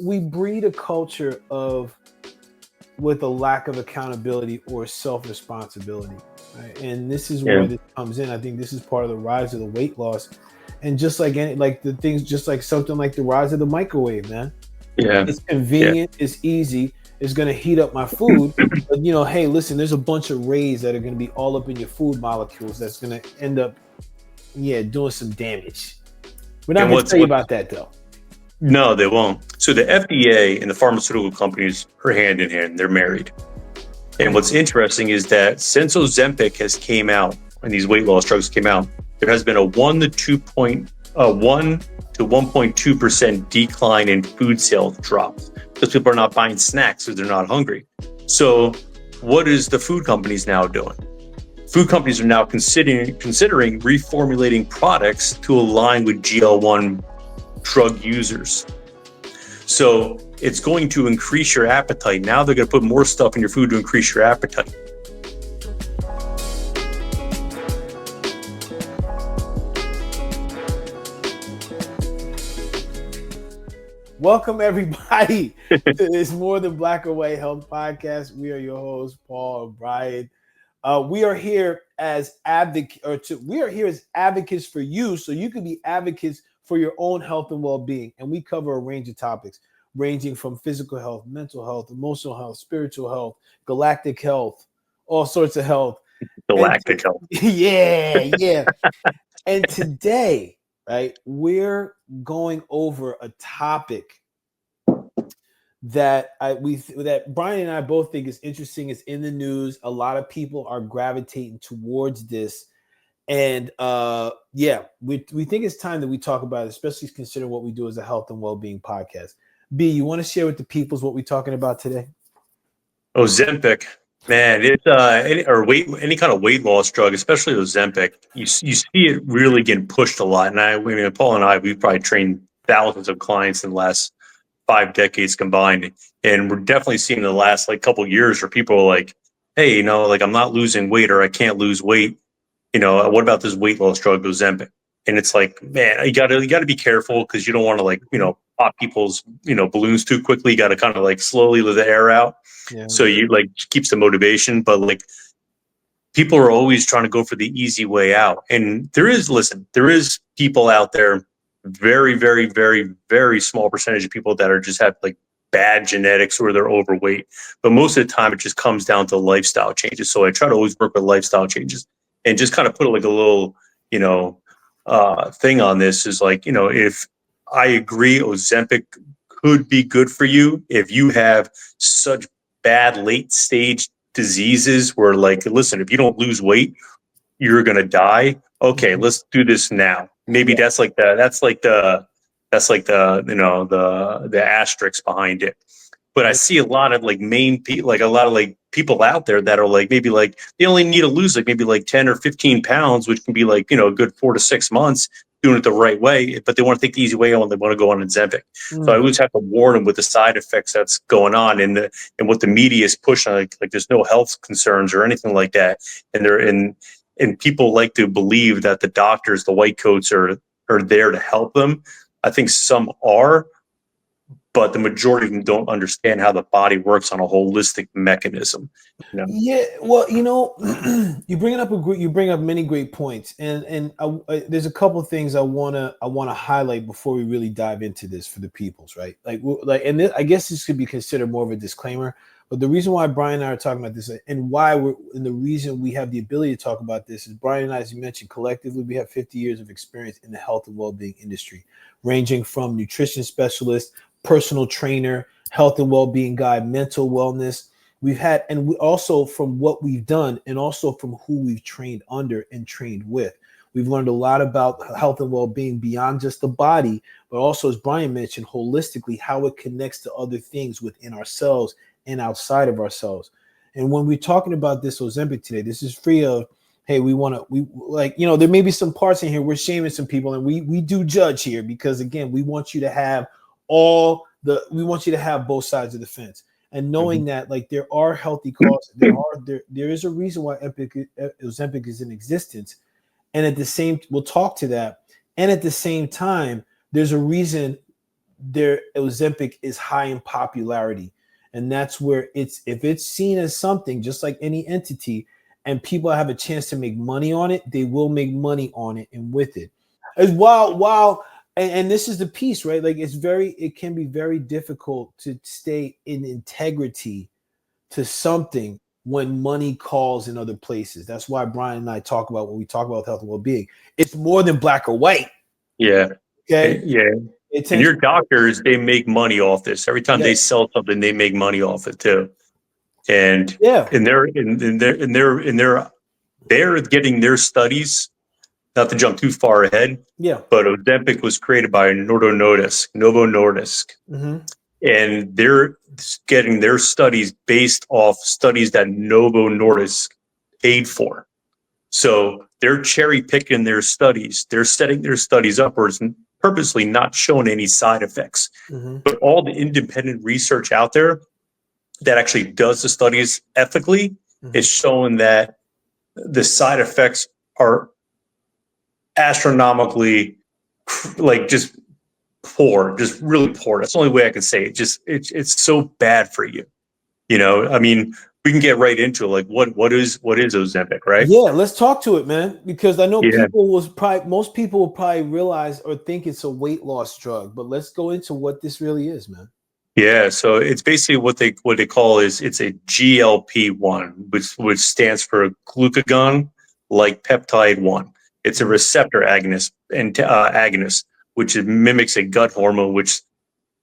we breed a culture of with a lack of accountability or self-responsibility, right? And this is Yeah. where this comes in. I think this is part of the rise of the weight loss, and just like any, like the things, just like something like the rise of the microwave, man. Yeah. It's Yeah. convenient, it's easy, it's going to heat up my food, but hey, listen, there's a bunch of rays that are going to be all up in your food molecules that's going to end up, doing some damage. We're not And going to what's tell you what? about that though. No, they won't. So the FDA and the pharmaceutical companies are hand in hand. They're married. And what's interesting is that since Ozempic has came out and these weight loss drugs came out, there has been a 1 to 1.2% decline in food sales drops because people are not buying snacks because they're not hungry. So what is the food companies now doing? Food companies are now considering reformulating products to align with GL1 drug users. So it's going to increase your appetite. Now they're going to put more stuff in your food to increase your appetite. Welcome everybody to this More Than Black or White Health podcast. We are your hosts, Paul and Brian. We are here as advocates for you, so you can be advocates for your own health and well-being. And we cover a range of topics, ranging from physical health, mental health, emotional health, spiritual health, galactic health, all sorts of health. Galactic health. Yeah. And today, right, we're going over a topic that Brian and I both think is interesting. It's in the news. A lot of people are gravitating towards this. And we think it's time that we talk about it, especially considering what we do as a health and well-being podcast. B, you want to share with the peoples what we're talking about today? Ozempic, man, it's any kind of weight loss drug, especially Ozempic. You see it really getting pushed a lot. And Paul and I, we've probably trained thousands of clients in the last 5 decades combined, and we're definitely seeing the last couple of years where people are like, hey, I'm not losing weight or I can't lose weight. What about this weight loss drug, Ozempic? And it's like, man, you gotta be careful because you don't want to pop people's balloons too quickly. You got to kind of slowly let the air out, so you keeps the motivation. But people are always trying to go for the easy way out, and there is people out there, very, very, very, very small percentage of people that are just have bad genetics or they're overweight. But most of the time, it just comes down to lifestyle changes. So I try to always work with lifestyle changes. And just kind of put a little, thing on this is if I agree, Ozempic could be good for you if you have such bad late stage diseases where listen, if you don't lose weight, you're going to die. Okay, let's do this now. Maybe that's the asterisk behind it. But I see a lot of people out there that are maybe they only need to lose maybe 10 or 15 pounds, which can be a good 4 to 6 months doing it the right way. But they want to take the easy way out and they want to go on Ozempic. So I always have to warn them with the side effects that's going on and what the media is pushing. Like there's no health concerns or anything like that. And people like to believe that the doctors, the white coats are there to help them. I think some are, but the majority of them don't understand how the body works on a holistic mechanism. Yeah, well, you bring up many great points, and there's a couple of things I wanna highlight before we really dive into this for the peoples, right? I guess this could be considered more of a disclaimer. But the reason why Brian and I are talking about this, and the reason we have the ability to talk about this, is Brian and I, as you mentioned, collectively, we have 50 years of experience in the health and well-being industry, ranging from nutrition specialist, personal trainer, health and well-being guide, mental wellness. We've had, and we also, from what we've done and also from who we've trained under and trained with, we've learned a lot about health and well-being beyond just the body, but also, as Brian mentioned, holistically, how it connects to other things within ourselves and outside of ourselves. And when we're talking about this Ozempic today, this is free of, hey, there may be some parts in here we're shaming some people, and we do judge here because, again, we want you to have both sides of the fence. And knowing that there are healthy causes, there is a reason why Ozempic is in existence. And at the same, we'll talk to that. And at the same time, there's a reason their Ozempic is high in popularity. And that's where if it's seen as something, just like any entity, and people have a chance to make money on it, they will make money on it and with it. As and this is the piece, right? Like it can be very difficult to stay in integrity to something when money calls in other places. That's why Brian and I talk about when we talk about health and well-being, it's more than black or white. Yeah. Okay. Yeah. And your doctors, they make money off this. Every time they sell something, they make money off it too. And they're getting their studies, not to jump too far ahead. Yeah. But Ozempic was created by Novo Nordisk. Mm-hmm. And they're getting their studies based off studies that Novo Nordisk paid for. So they're cherry picking their studies. They're setting their studies upwards and purposely not showing any side effects. Mm-hmm. But all the independent research out there that actually does the studies ethically is showing that the side effects are astronomically, like, just poor, just really poor. That's the only way I can say it. Just it's so bad for you. You know, I mean, we can get right into it. Like, what is Ozempic, right? Yeah, let's talk to it, man. Because I know most people will probably realize or think it's a weight loss drug, but let's go into what this really is, man. Yeah, so it's basically what they call it's a GLP-1, which stands for glucagon-like peptide 1. It's a receptor agonist which mimics a gut hormone, which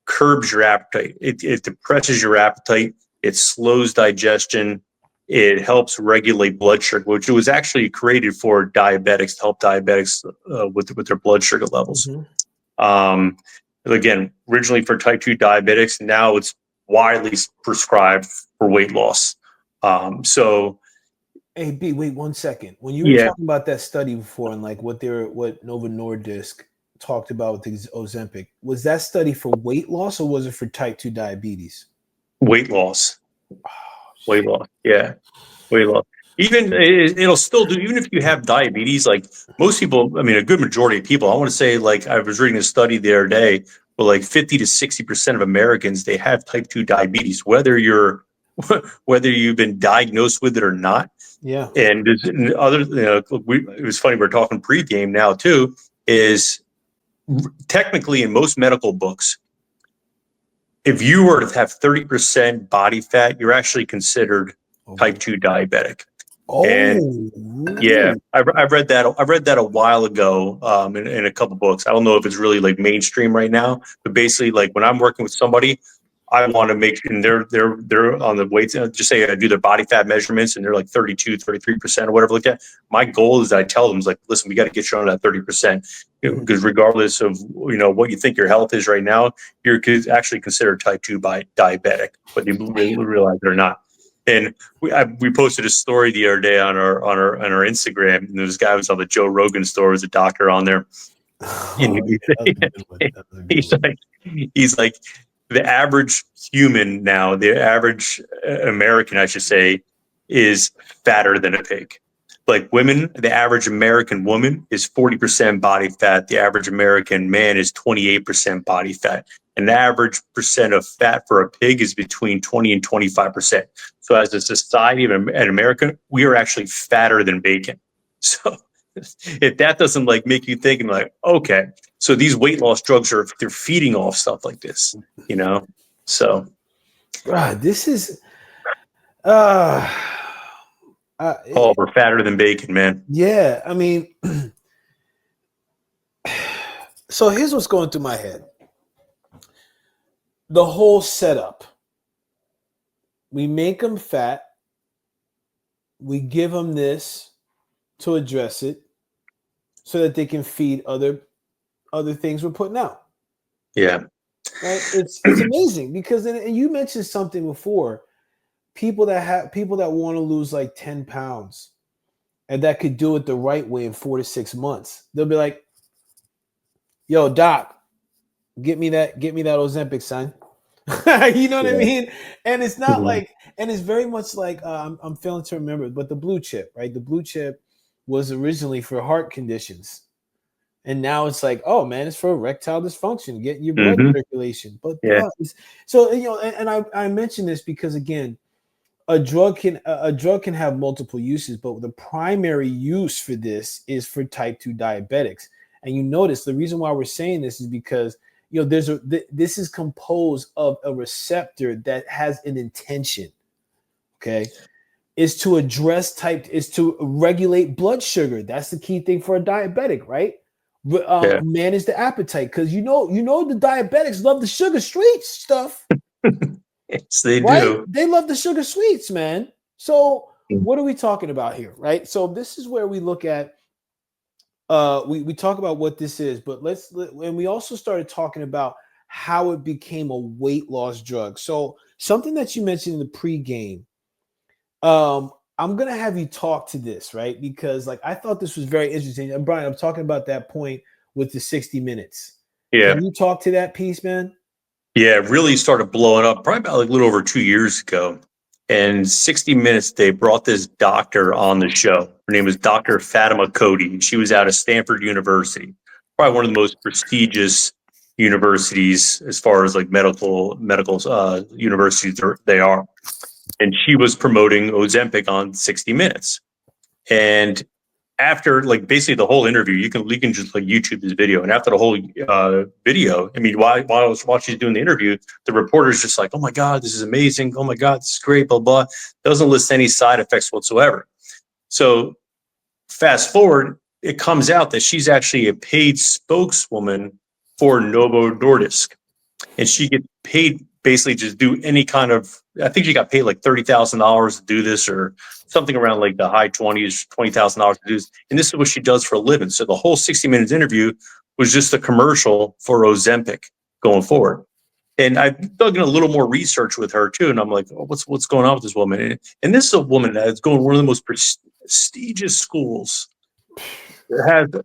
curbs your appetite. It depresses your appetite. It slows digestion. It helps regulate blood sugar, which was actually created for diabetics, to help diabetics with their blood sugar levels. Again, originally for type 2 diabetics, now it's widely prescribed for weight loss. Hey, B, wait 1 second. When you were talking about that study before and like what Novo Nordisk talked about with the Ozempic, was that study for weight loss or was it for type 2 diabetes? Weight loss. Weight loss. Yeah. Weight loss. Even it'll still do, even if you have diabetes, like most people, I mean, a good majority of people, I want to say, like, I was reading a study the other day, but like 50 to 60% of Americans, they have type 2 diabetes, whether you've been diagnosed with it or not. Yeah. And it was funny, we're talking pregame now too, is technically in most medical books, if you were to have 30% body fat, you're actually considered type 2 diabetic. And yeah, I read that a while ago in a couple books. I don't know if it's really like mainstream right now, but basically, like, when I'm working with somebody, I want to make sure, and they're on the weights. Just say I do their body fat measurements and they're like 32, 33% or whatever like that. My goal is that I tell them, is like, listen, we got to get you on that 30%, because regardless of what you think your health is right now, you're actually considered type 2 diabetic, whether you realize it or not. And we posted a story the other day on our Instagram, and this guy was on the Joe Rogan story. Was a doctor on there, and he's like, the average human now, the average American, I should say, is fatter than a pig. Like women, the average American woman is 40% body fat. The average American man is 28% body fat. And the average percent of fat for a pig is between 20 and 25%. So as a society in America, we are actually fatter than bacon. So if that doesn't like make you think, like, okay, so these weight loss drugs they're feeding off stuff like this, So this is we're fatter than bacon, man. Yeah, I mean, so here's what's going through my head. The whole setup. We make them fat. We give them this to address it so that they can feed other things we're putting out. Yeah. Right? It's amazing because, and you mentioned something before, people that want to lose like 10 pounds and that could do it the right way in 4 to 6 months. They'll be like, yo, doc, get me that Ozempic, son. You know what I mean? And it's not like, and it's very much like, I'm failing to remember, but the blue chip, right? The blue chip was originally for heart conditions. And now it's like, oh man, it's for erectile dysfunction, getting your blood Mm-hmm. circulation. But Yeah. so and I mention this because again, a drug can have multiple uses, but the primary use for this is for type 2 diabetics. And you notice the reason why we're saying this is because this is composed of a receptor that has an intention. Okay, is to regulate blood sugar. That's the key thing for a diabetic, right? Manage the appetite, because the diabetics love the sugar sweet stuff. Yes, they Right? do. They love the sugar sweets, man. So what are we talking about here, right? So this is where we look at we talk about what this is, but and we also started talking about how it became a weight loss drug. So something that you mentioned in the pregame, I'm gonna have you talk to this, right? Because like I thought this was very interesting. And Brian, I'm talking about that point with the 60 minutes. Yeah. Can you talk to that piece, man? Yeah, it really started blowing up probably about like a little over 2 years ago. And 60 Minutes, they brought this doctor on the show. Her name was Dr. Fatima Cody. She was out of Stanford University, probably one of the most prestigious universities as far as like medical universities they are. And she was promoting Ozempic on 60 Minutes. And after like basically the whole interview, you can just like YouTube this video. And after the whole video, I mean, while she's doing the interview, the reporter's just like, "Oh my God, this is amazing! Oh my God, this is great!" Blah blah. Doesn't list any side effects whatsoever. So fast forward, it comes out that she's actually a paid spokeswoman for Novo Nordisk, and she gets paid basically just do any kind of. I think she got paid like $30,000 to do this, or something around like the high 20s, $20,000 to do this. And this is what she does for a living. So the whole 60 Minutes interview was just a commercial for Ozempic going forward. And I dug in a little more research with her too, and I'm like, oh, what's going on with this woman? And this is a woman that's going to one of the most prestigious schools.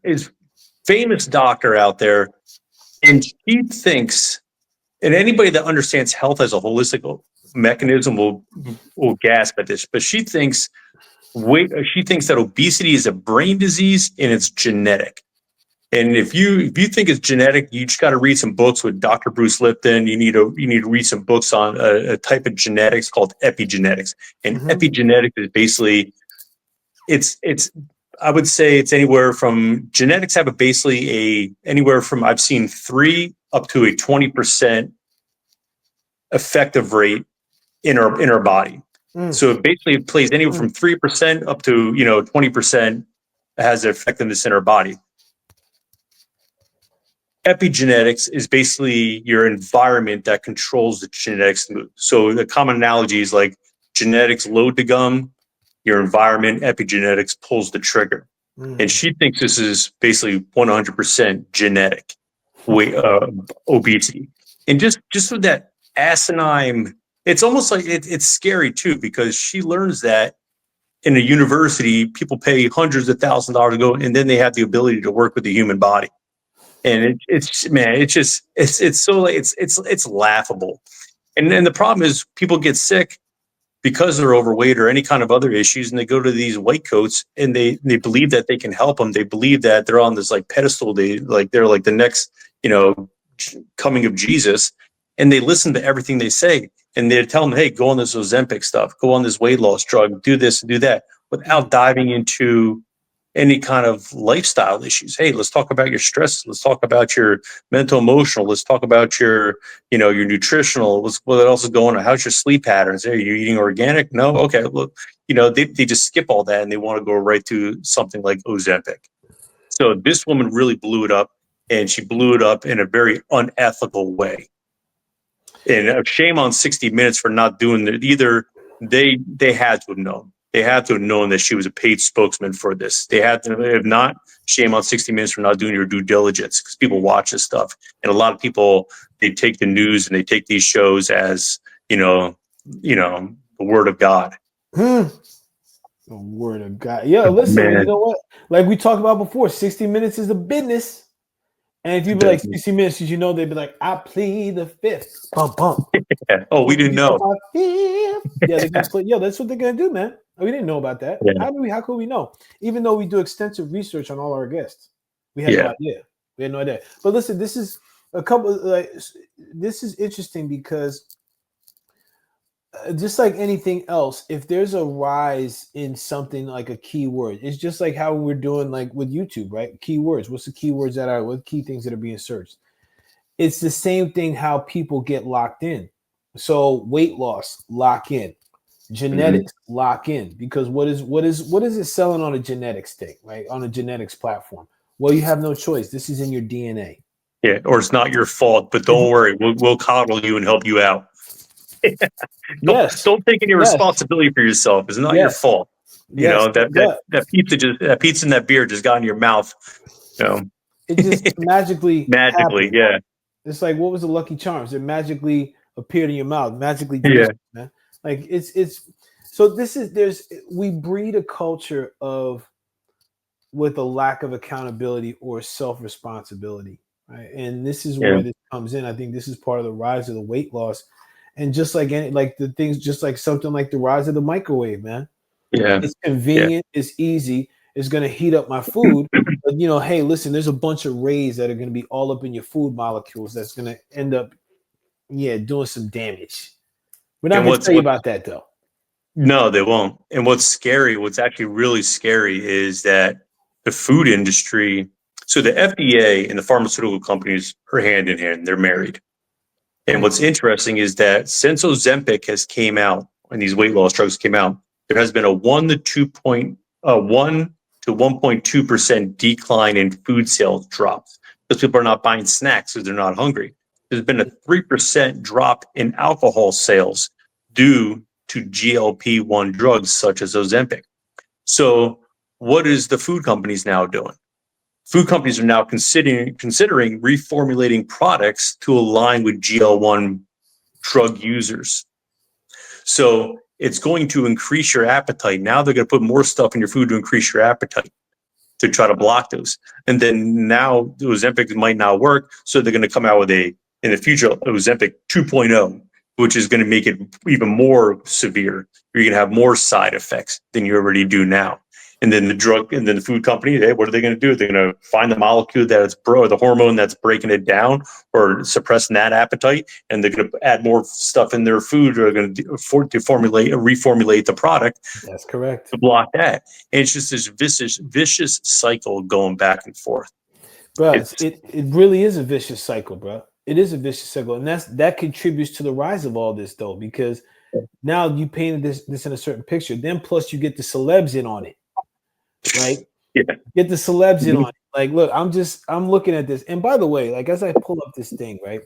Is famous doctor out there, and she thinks. And anybody that understands health as a holistic mechanism will gasp at this. But she thinks that obesity is a brain disease and it's genetic. And if you think it's genetic, you just got to read some books with Dr. Bruce Lipton. You need to read some books on a type of genetics called epigenetics. And epigenetics is basically it's I would say it's anywhere from genetics have anywhere from I've seen 3 up to a 20% effective rate in our body. So it basically plays anywhere from 3% up to 20% has effectiveness in our body. Epigenetics is basically your environment that controls the genetics move. So the common analogy is like genetics load the gun, your environment, epigenetics pulls the trigger. And she thinks this is basically 100% genetic obesity. And just with that asinine, it's almost like it's scary too, because she learns that in a university, people pay hundreds of thousands of dollars to go, and then they have the ability to work with the human body. And it's laughable. And the problem is people get sick because they're overweight or any kind of other issues, and they go to these white coats and they believe that they can help them. They believe that they're on this like pedestal. They're like the next, coming of Jesus, and they listen to everything they say, and they tell them, hey, go on this Ozempic stuff, go on this weight loss drug, do this and do that, without diving into any kind of lifestyle issues. Hey, let's talk about your stress. Let's talk about your mental, emotional. Let's talk about your, your nutritional. What else is going on? How's your sleep patterns? Are you eating organic? No. Okay. Look, they just skip all that and they want to go right to something like Ozempic. So this woman really blew it up, and she blew it up in a very unethical way. And shame on 60 Minutes for not doing it either. They had to have known. They had to have known that she was a paid spokesman for this. They had to have not. Shame on 60 Minutes for not doing your due diligence, because people watch this stuff. And a lot of people, they take the news and they take these shows as, the word of God. The word of God. Yo, listen, you know what? Like we talked about before, 60 Minutes is a business. And if you be like 60 Minutes, they'd be like, I plead the fifth. Bump, bump. Yeah. Oh, we didn't know. Yeah, they're gonna play. Yo, that's what they're gonna do, man. We didn't know about that. Yeah. How could we know? Even though we do extensive research on all our guests, we had no idea. We had no idea. But listen, this is a couple. This is interesting because just like anything else, if there's a rise in something like a keyword, it's just like how we're doing like with YouTube, right? Keywords. What's the keywords that are? What key things that are being searched? It's the same thing. How people get locked in. So weight loss, lock in. Genetics, lock in. Because what is it selling on a genetics thing, right? On a genetics platform. Well, you have no choice. This is in your DNA. Yeah, or it's not your fault, but don't worry, we'll coddle you and help you out. Yes. Don't take any Yes. responsibility for yourself. It's not your Yes. fault. You Yes. know, that pizza and that beer just got in your mouth. You know, It just magically magically, happened. yeah. It's like, what was the Lucky Charms? It magically appeared in your mouth, magically Yeah. delicious, man. Like it's so this is we breed a culture of with a lack of accountability or self-responsibility, right? And this is Yeah. where this comes in. I think this is part of the rise of the weight loss. And just like any like the things, just like something like the rise of the microwave, man. Yeah. It's convenient, it's easy, it's gonna heat up my food. But hey, listen, there's a bunch of rays that are gonna be all up in your food molecules that's gonna end up, doing some damage. We're not And gonna tell you about that though. no, they won't. And what's actually really scary is that the food industry, so the FDA and the pharmaceutical companies are hand in hand, they're married. And what's interesting is that since Ozempic has came out and these weight loss drugs came out, there has been a 1 to 1.2% decline in food sales drops because people are not buying snacks because they're not hungry. There's been a 3% drop in alcohol sales due to GLP-1 drugs such as Ozempic. So what is the food companies now doing? Food companies are now considering reformulating products to align with GL1 drug users. So it's going to increase your appetite. Now they're going to put more stuff in your food to increase your appetite to try to block those. And then now Ozempic might not work. So they're going to come out with in the future, Ozempic 2.0, which is going to make it even more severe. You're going to have more side effects than you already do now. And then the food company, hey, what are they going to do? They're going to find the molecule the hormone that's breaking it down or suppressing that appetite, and they're going to add more stuff in their food, or they're going to reformulate the product. That's correct. To block that. And it's just this vicious cycle going back and forth. Bro, it really is a vicious cycle, bro. It is a vicious cycle, and that contributes to the rise of all this, though, because now you painted this in a certain picture. Then plus you get the celebs in on it, right? Yeah. Get the celebs in on it. Like, look, I'm looking at this, and by the way, like as I pull up this thing, right?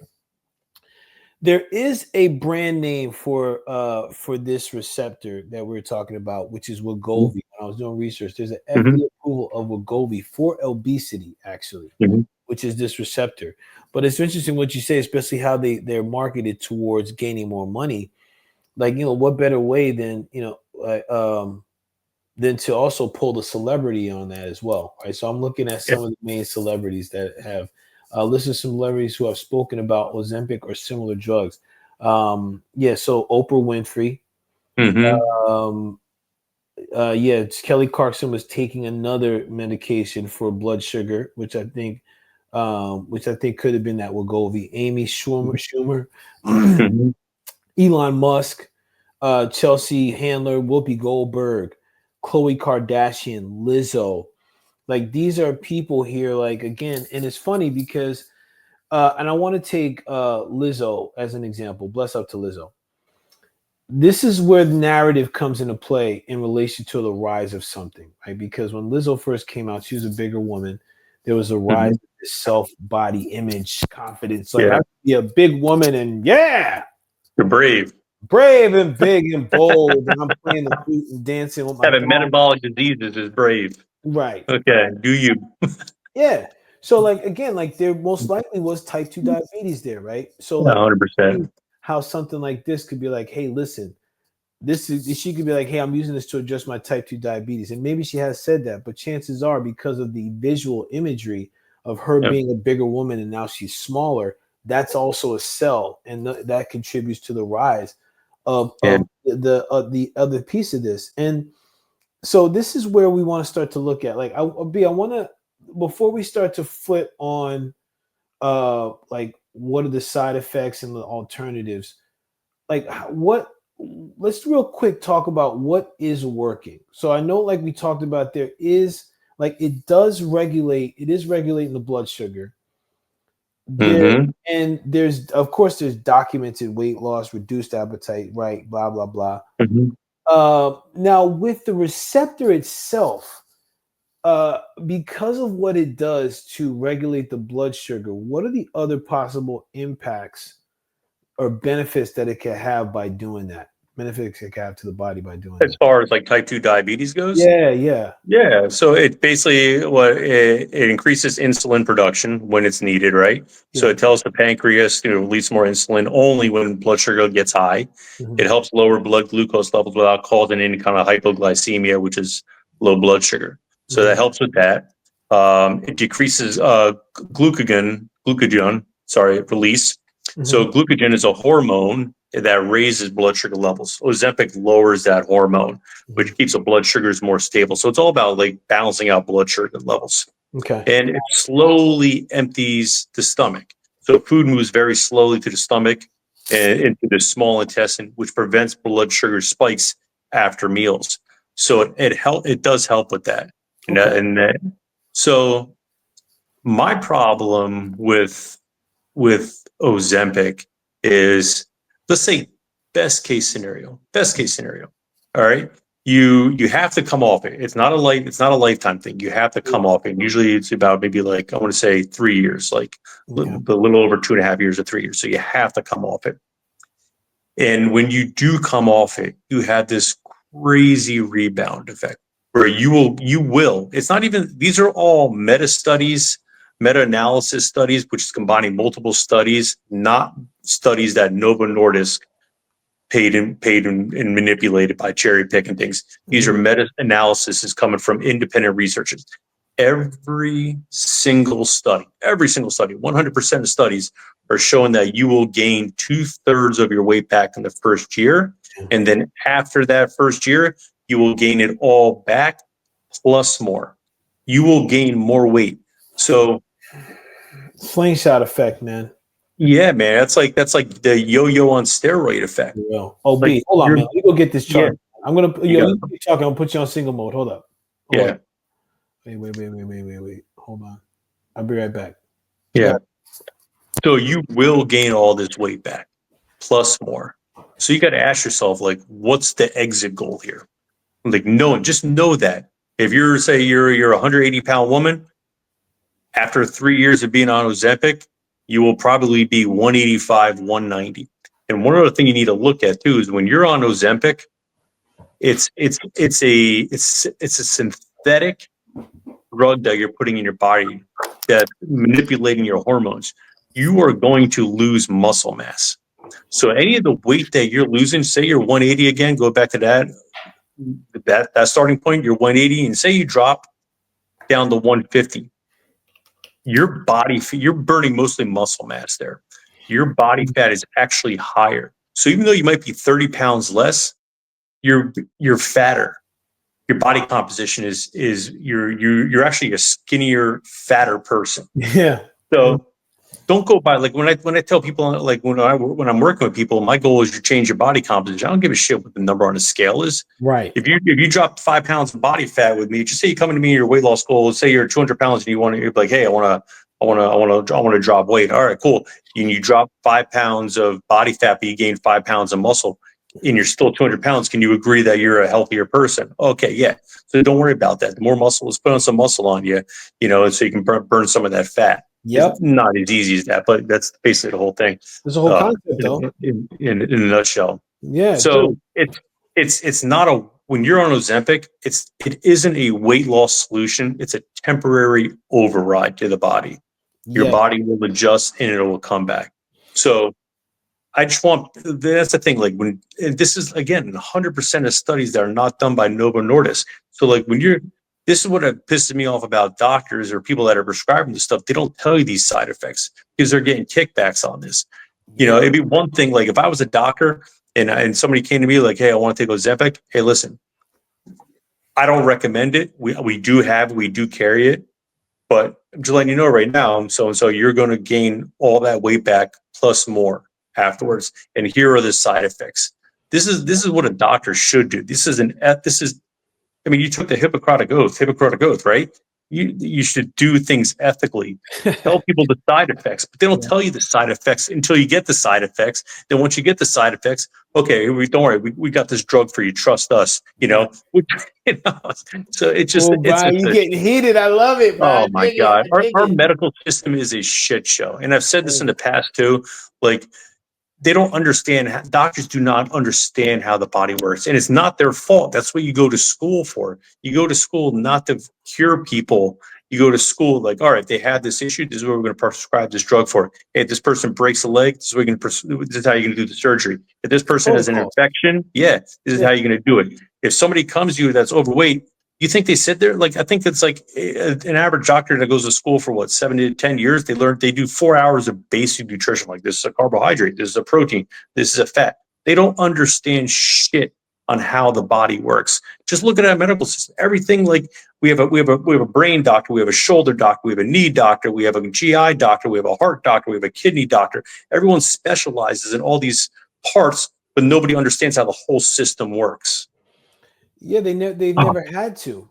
There is a brand name for this receptor that we're talking about, which is Wegovy. When I was doing research, there's an FDA approval of Wegovy for obesity, actually, which is this receptor. But it's interesting what you say, especially how they're marketed towards gaining more money. Like, what better way than than to also pull the celebrity on that as well, right? So I'm looking at some of the main celebrities that have listed some celebrities who have spoken about Ozempic or similar drugs. So Oprah Winfrey. It's Kelly Clarkson was taking another medication for blood sugar, which I think could have been that Wegovy. Amy Schumer, Elon Musk, Chelsea Handler, Whoopi Goldberg, Khloe Kardashian, Lizzo. Like, these are people here, like, again, and it's funny because and I want to take Lizzo as an example. Bless up to Lizzo. This is where the narrative comes into play in relation to the rise of something, right? Because when Lizzo first came out, she was a bigger woman. There was a rise of this self-body image, confidence. Like, I could be a big woman and you're brave and big and bold. And I'm playing the flute and dancing with my having dog. metabolic diseases is brave. Right. Okay, do you? Yeah. So, like, again, like, there most likely was type 2 diabetes there, right? So, like, 100%. how something like this could be like, hey, listen, she could be like, hey, I'm using this to adjust my type 2 diabetes. And maybe she has said that, but chances are, because of the visual imagery of her being a bigger woman and now she's smaller, that's also a sell. And that contributes to the rise of the other piece of this. And so this is where we want to start to look at, like, I want to before we start to flip on like what are the side effects and the alternatives, like what, let's real quick talk about what is working. So I know, like we talked about, there is, like, it is regulating the blood sugar there. Mm-hmm. And there's, of course, there's documented weight loss, reduced appetite, right, blah blah blah. Mm-hmm. Now with the receptor itself, because of what it does to regulate the blood sugar, what are the other possible impacts or benefits that it can have by doing that? Benefits it can have to the body by doing As that? far as like type 2 diabetes goes, Yeah, yeah. yeah. So it basically it increases insulin production when it's needed, right? So Yeah. it tells the pancreas to release more insulin only when blood sugar gets high. Mhm. It helps lower blood glucose levels without causing any kind of hypoglycemia, which is low blood sugar. So that helps with that. It decreases glucagon release. So Mhm. glucagon is a hormone that raises blood sugar levels. Ozempic lowers that hormone, which Mhm. keeps the blood sugars more stable. So it's all about like balancing out blood sugar levels. Okay. And it slowly empties the stomach. So food moves very slowly to the stomach and into the small intestine, which prevents blood sugar spikes after meals. So it does help with that. Okay. So my problem with Ozempic is, let's say, best case scenario. All right. You have to come off it. It's not a lifetime thing. You have to come off it. Usually it's about maybe like, I want to say 3 years, like Okay. a little over 2.5 years or 3 years. So you have to come off it. And when you do come off it, you have this crazy rebound effect where it's not even, these are all meta-analysis studies, which is combining multiple studies, not studies that Novo Nordisk paid and manipulated by cherry picking things. These are meta-analysis is coming from independent researchers. Every single study, 100% of studies are showing that you will gain 2/3 of your weight back in the first year. And then after that first year, you will gain it all back plus more. You will gain more weight. So Slingshot effect, man. yeah, man, that's like the yo-yo on steroid effect. Yeah. Oh, Like B, hold on, man. Let me go get this yeah, chart. I'm gonna, you you got keep talking. I'll put you on single mode. Hold up. Hold yeah, up. Wait. Hold on. I'll be right back. yeah. Go. So you will gain all this weight back plus more. So you got to ask yourself, like, what's the exit goal here? Like, just know that if you're a 180-pound woman, after 3 years of being on Ozempic, you will probably be 185, 190. And one other thing you need to look at too is when you're on Ozempic, it's a synthetic drug that you're putting in your body that's manipulating your hormones. You are going to lose muscle mass. So any of the weight that you're losing, say you're 180 again, go back to that starting point, you're 180, and say you drop down to 150. You're burning mostly muscle mass there. Your body fat is actually higher. So even though you might be 30 pounds less, you're fatter. Your body composition is you're actually a skinnier, fatter person. Yeah. So don't go by, like, when I tell people, like, when I'm working with people, my goal is to change your body composition. I don't give a shit what the number on the scale is. Right. If you drop 5 pounds of body fat with me, just say you come to me, your weight loss goal, say you're 200 pounds and you're like, hey, I want to drop weight. All right, cool. And you drop 5 pounds of body fat, but you gain 5 pounds of muscle, and you're still 200 pounds. Can you agree that you're a healthier person? Okay, yeah. So don't worry about that. The more muscle, let's put on some muscle on you, so you can burn some of that fat. Yep. It's not as easy as that, but that's basically the whole thing. There's a whole concept, though. In a nutshell. Yeah. So Dude. it's not when you're on Ozempic, it isn't a weight loss solution. It's a temporary override to the body. Your Yeah. body will adjust and it will come back. So that's the thing. Like, and this is again 100% of studies that are not done by Novo Nordisk. So like this is what pisses me off about doctors or people that are prescribing this stuff. They don't tell you these side effects because they're getting kickbacks on this. It'd be one thing, like, if I was a doctor and somebody came to me like, hey, I want to take Ozempic. Hey, listen, I don't recommend it. We do carry it. But I'm just letting you know right now, so and so, you're going to gain all that weight back plus more afterwards. And here are the side effects. This is what a doctor should do. I mean, you took the Hippocratic Oath, right? You should do things ethically. Tell people the side effects, but they don't tell you the side effects until you get the side effects. Then once you get the side effects, okay, don't worry, we got this drug for you. Trust us, you know. You know? So Well, Brian, you getting heated. I love it, oh Brian. my Dig it. God, I dig our it. medical system is a shit show, and I've said this in the past too. Like, they don't understand. Doctors do not understand how the body works, and it's not their fault. That's what you go to school for. You go to school not to cure people. You go to school like, all right, they had this issue. This is what we're going to prescribe this drug for. Hey, if this person breaks a leg, this is what we're going to. This is how you're going to do the surgery. If this person has an infection, this is how you're going to do it. If somebody comes to you that's overweight, you think they sit there? Like, I think it's like an average doctor that goes to school for what, 7 to 10 years. They do 4 hours of basic nutrition. Like, this is a carbohydrate, this is a protein, this is a fat. They don't understand shit on how the body works. Just look at our medical system. Everything, like, we have a brain doctor, we have a shoulder doctor, we have a knee doctor, we have a GI doctor, we have a heart doctor, we have a kidney doctor. Everyone specializes in all these parts, but nobody understands how the whole system works. Yeah, they've never had to,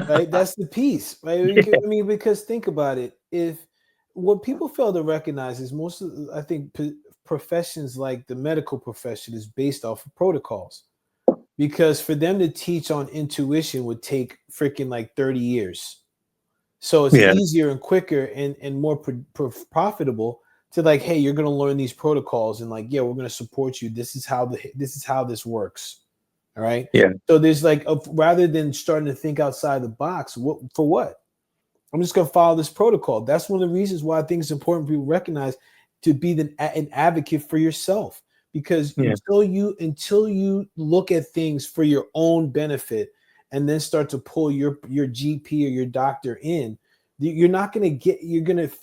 right? That's the piece, right? I mean, because think about it. If what people fail to recognize is most of, I think, professions like the medical profession is based off of protocols. Because for them to teach on intuition would take freaking like 30 years. So it's easier and quicker and more profitable to like, hey, you're going to learn these protocols and like, yeah, we're going to support you. This is how this works. All right. Yeah. So there's like, rather than starting to think outside the box, for what? I'm just going to follow this protocol. That's one of the reasons why I think it's important for people to recognize to be an advocate for yourself, because until you look at things for your own benefit and then start to pull your GP or your doctor in, you're not going to get, you're going to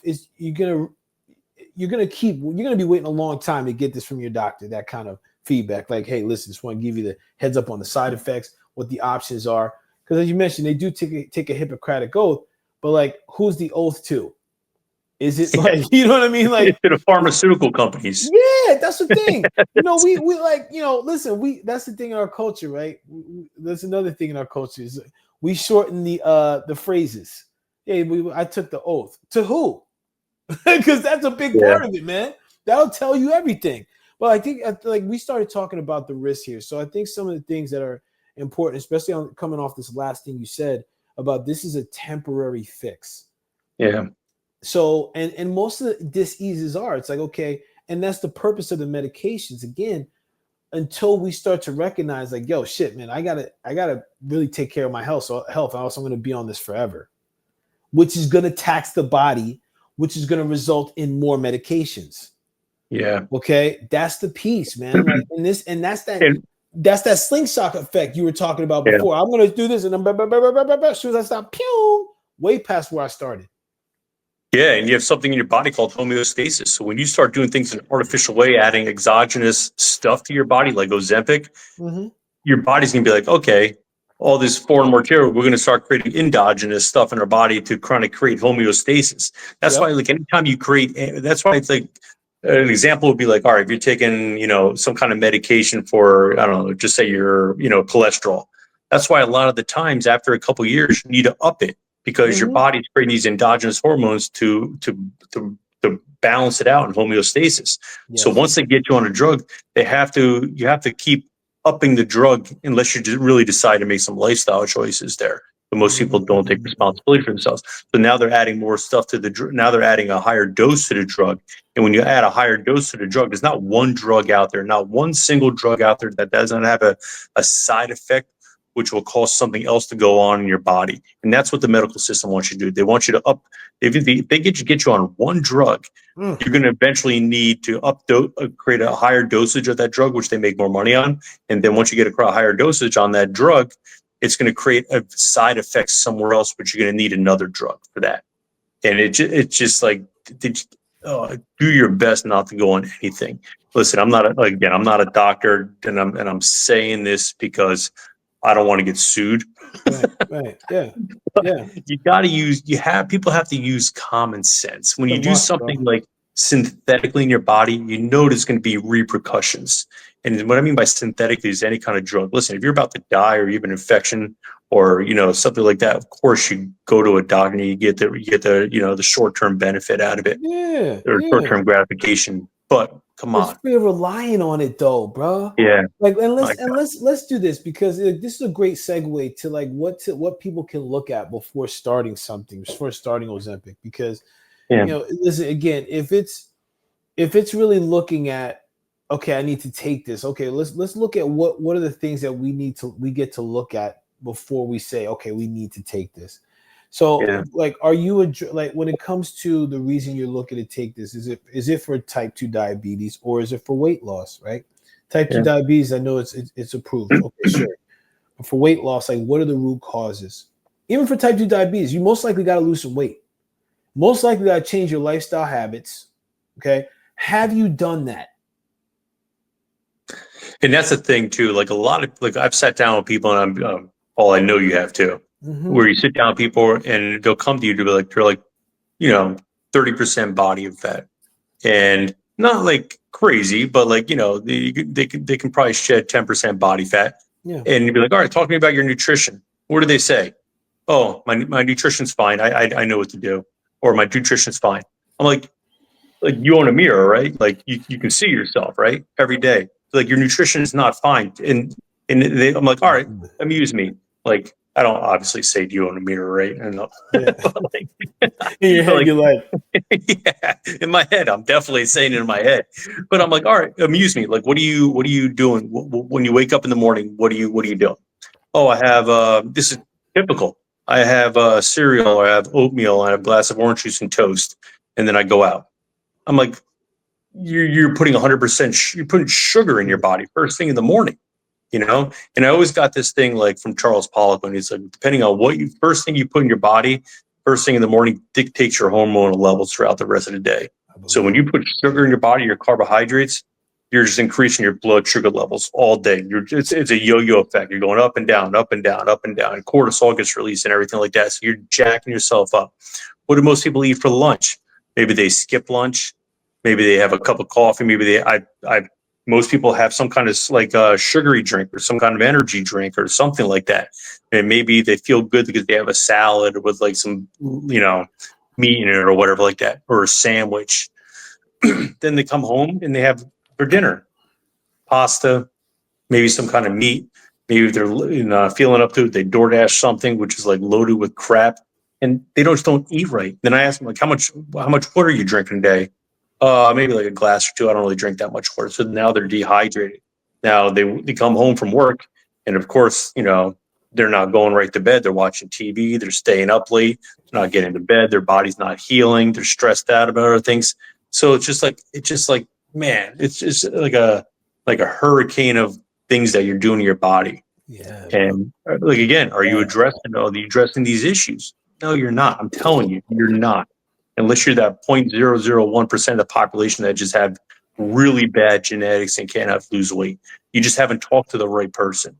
be waiting a long time to get this from your doctor, that kind of feedback. Like, hey, listen, just want to give you the heads up on the side effects, what the options are. Because as you mentioned, they do take a Hippocratic oath, but like, who's the oath to? Is it like, you know what I mean? Like, to the pharmaceutical companies. Yeah, that's the thing. You know, we like, you know, listen, that's the thing in our culture, right? That's another thing in our culture is we shorten the phrases. Hey, I took the oath. To who? Because that's a big part of it, man. That'll tell you everything. But I think like we started talking about the risks here. So I think some of the things that are important, especially coming off this last thing you said about this is a temporary fix. Yeah. So, and most of the diseases are, it's like, okay, and that's the purpose of the medications. Again, until we start to recognize like, yo, shit, man, I gotta really take care of my health. So health, or else I'm going to be on this forever, which is going to tax the body, which is going to result in more medications. Yeah. Okay. That's the piece, man. Like that's that slingshot effect you were talking about before. I'm going to do this. And as soon as I stop, pew, way past where I started. Yeah, and you have something in your body called homeostasis. So when you start doing things in an artificial way, adding exogenous stuff to your body, like Ozempic, your body's going to be like, okay, all this foreign material, we're going to start creating endogenous stuff in our body to kind of create homeostasis. That's why, like, anytime you create, that's why it's like, an example would be like, all right, if you're taking, you know, some kind of medication for, I don't know, just say your, you know, cholesterol. That's why a lot of the times after a couple of years, you need to up it, because your body's creating these endogenous hormones to balance it out in homeostasis. So once they get you on a drug, you have to keep upping the drug unless you really decide to make some lifestyle choices there. But most people don't take responsibility for themselves. So now they're adding more stuff to the drug. Now they're adding a higher dose to the drug. And when you add a higher dose to the drug, there's not one drug out there, not one single drug out there that doesn't have a side effect which will cause something else to go on in your body. And that's what the medical system wants you to do. They want you to up, if they get you on one drug, you're going to eventually need to create a higher dosage of that drug, which they make more money on. And then once you get a higher dosage on that drug, it's going to create a side effect somewhere else, but you're going to need another drug for that. And it's just like, do your best not to go on anything. Listen, I'm not a doctor, and I'm saying this because I don't want to get sued. Right. Yeah. People have to use common sense. When you do Must, something bro. like synthetically in your body, you know there's going to be repercussions. And what I mean by synthetically is any kind of drug. Listen, if you're about to die or you have an infection or, something like that, of course you go to a doctor and you get the short-term benefit out of it Yeah. or short-term gratification. But come It's on. we're relying on it though, bro. Yeah. Like, and My let's do this because this is a great segue to like what people can look at before starting something, before starting Ozempic. Because Yeah. listen again, if it's really looking at, okay, I need to take this. Okay, let's look at what are the things that we get to look at before we say, okay, we need to take this. So, like, are you like when it comes to the reason you're looking to take this? Is it for type 2 diabetes or is it for weight loss? Right, type 2 diabetes, I know it's approved. Okay, sure. But for weight loss, like, what are the root causes? Even for type 2 diabetes, you most likely got to lose some weight. Most likely got to change your lifestyle habits. Okay, have you done that? And that's the thing too. Like a lot of I've sat down with people, and I'm all I know you have too, where you sit down with people and they'll come to you to be like, they're like, 30% body fat, and not like crazy, but like they can probably shed 10% body fat, and you'd be like, all right, talk to me about your nutrition. What do they say? Oh, my nutrition's fine. I know what to do, or my nutrition's fine. I'm like you own a mirror, right? Like you can see yourself, right? Every day. Like your nutrition is not fine. And I'm like, all right, amuse me. Like, I don't obviously say, do you own a mirror, right? And like, in your head, like, you're like, yeah, in my head, I'm definitely saying it in my head. But I'm like, all right, amuse me. Like, what are you doing when you wake up in the morning? What are you doing? Oh, I have this is typical. I have cereal, I have oatmeal, I have a glass of orange juice and toast, and then I go out. I'm like, you're putting 100%, you're putting sugar in your body first thing in the morning, And I always got this thing like from Charles Pollock when he's like, depending on first thing you put in your body, first thing in the morning dictates your hormonal levels throughout the rest of the day. So when you put sugar in your body, your carbohydrates, you're just increasing your blood sugar levels all day. It's a yo-yo effect. You're going up and down, up and down, up and down. And cortisol gets released and everything like that. So you're jacking yourself up. What do most people eat for lunch? Maybe they skip lunch. Maybe they have a cup of coffee. Maybe most people have some kind of like a sugary drink or some kind of energy drink or something like that. And maybe they feel good because they have a salad with like some, meat in it or whatever like that, or a sandwich. Then they come home and they have their dinner, pasta, maybe some kind of meat. Maybe if they're feeling up to it, they DoorDash something, which is like loaded with crap, and they don't eat right. Then I ask them like, how much water are you drinking a day? Maybe like a glass or two. I don't really drink that much water. So now they're dehydrated. Now they come home from work, and of course, they're not going right to bed. They're watching TV. They're staying up late. They're not getting to bed. Their body's not healing. They're stressed out about other things. So it's just like, man, it's just like a hurricane of things that you're doing to your body. yeah. And like, again, are you addressing these issues? No, you're not. I'm telling you, you're not. Unless you're that 0.001% of the population that just have really bad genetics and can't lose weight. You just haven't talked to the right person.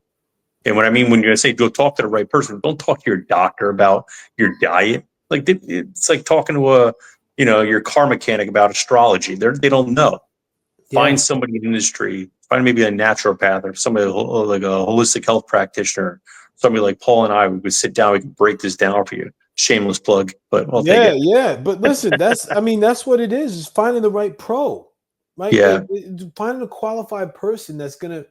And what I mean when you say go talk to the right person, don't talk to your doctor about your diet. Like it's like talking to your car mechanic about astrology. They don't know. Yeah. Find somebody in the industry. Find maybe a naturopath or somebody like a holistic health practitioner. Somebody like Paul and I, we would sit down. We could break this down for you. Shameless plug, but I'll take it. Yeah. But listen, that's what it is finding the right pro, right? Yeah. Finding a qualified person that's gonna,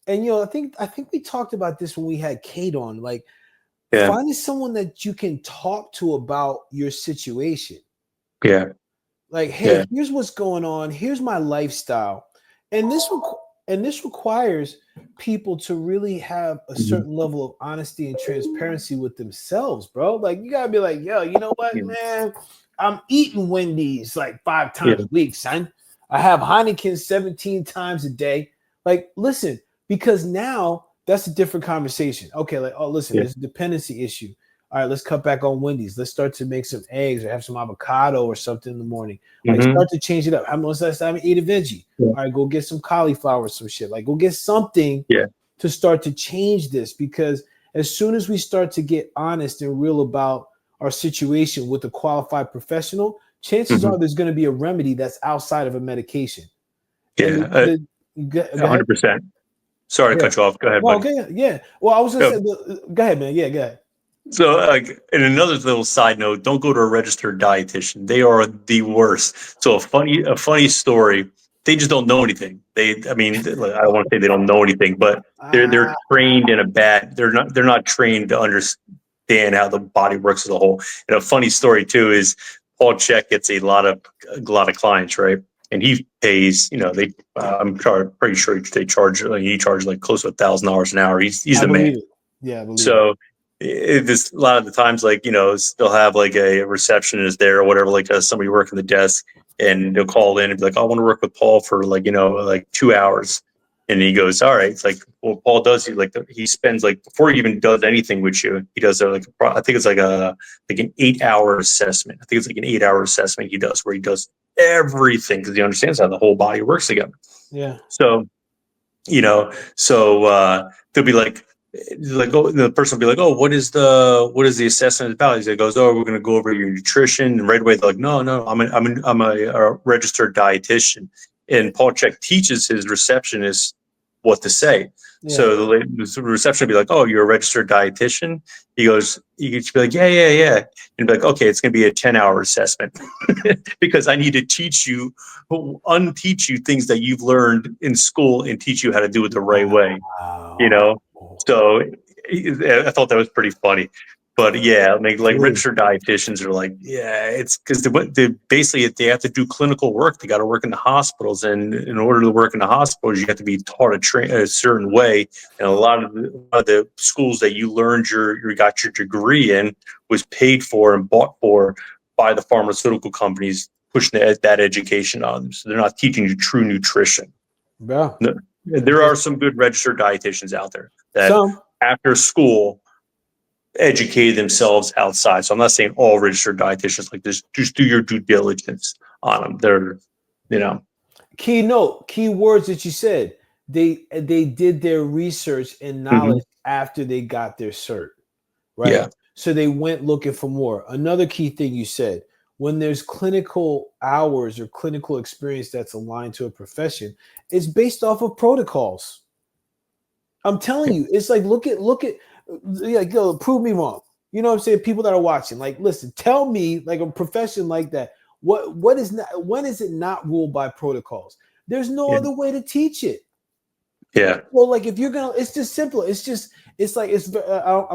and I think we talked about this when we had Kate on, like finding someone that you can talk to about your situation. Yeah. Like, hey, here's what's going on. Here's my lifestyle, and this requires people to really have a certain level of honesty and transparency with themselves, bro. Like, you gotta be like, yo, you know what, man? I'm eating Wendy's like 5 times a week, son. I have Heineken 17 times a day. Like, listen, because now that's a different conversation. Okay, like, oh, listen, there's a dependency issue. All right, let's cut back on Wendy's. Let's start to make some eggs or have some avocado or something in the morning. Like, start to change it up. How much last time I eat a veggie? All right, go get some cauliflower or some shit. Like, go get something to start to change this, because as soon as we start to get honest and real about our situation with a qualified professional, chances are there's going to be a remedy that's outside of a medication. Yeah, Go ahead. 100%. Sorry to cut you off. Go ahead, No, buddy. okay, yeah. Well, I was going to say, go ahead, man. Yeah, go ahead. So, and another little side note: don't go to a registered dietitian. They are the worst. So, a funny story. They just don't know anything. I mean, I don't want to say they don't know anything, but they're trained in a bad. They're not trained to understand how the body works as a whole. And a funny story too is Paul Chek gets a lot of clients, right? And he pays. I'm pretty sure he charges like close to $1,000 an hour. He's the man. Yeah, I believe so. This a lot of the times, like, they'll have like a receptionist there or whatever, like somebody working the desk, and they'll call in and be like, I want to work with Paul for like 2 hours. And he goes, all right. It's like, well, Paul does, he spends, like, before he even does anything with you, he does I think it's like an 8-hour assessment. I think it's like an 8-hour assessment he does, where he does everything, because he understands how the whole body works together. Yeah. So, they'll be like, the person will be like, oh, what is the assessment about? He goes, oh, we're going to go over your nutrition. And right away they're like, no, I'm a registered dietitian. And Paul Chek teaches his receptionist what to say. Yeah. So the reception will be like, oh, you're a registered dietitian? He goes, you could be like, yeah. And be like, okay, it's going to be a 10-hour assessment because I need to unteach you things that you've learned in school and teach you how to do it the right way. So I thought that was pretty funny. But yeah, like registered dietitians are like, yeah, it's because they have to do clinical work. They got to work in the hospitals, and in order to work in the hospitals, you have to be taught a certain way. And a lot of the schools that you learned you got your degree in was paid for and bought for by the pharmaceutical companies pushing that education on them. So they're not teaching you true nutrition. Yeah. There are some good registered dietitians out there that after school educate themselves outside. So I'm not saying all registered dietitians like this. Just do your due diligence on them. They're, key words that you said. They did their research and knowledge after they got their cert, right? Yeah. So they went looking for more. Another key thing you said, when there's clinical hours or clinical experience that's aligned to a profession, it's based off of protocols. I'm telling you, it's like, look at, prove me wrong. You know what I'm saying? People that are watching, like, listen, tell me, like, a profession like that, when is it not ruled by protocols? There's no other way to teach it. Yeah. Well, like, if you're gonna, it's just simple. I'm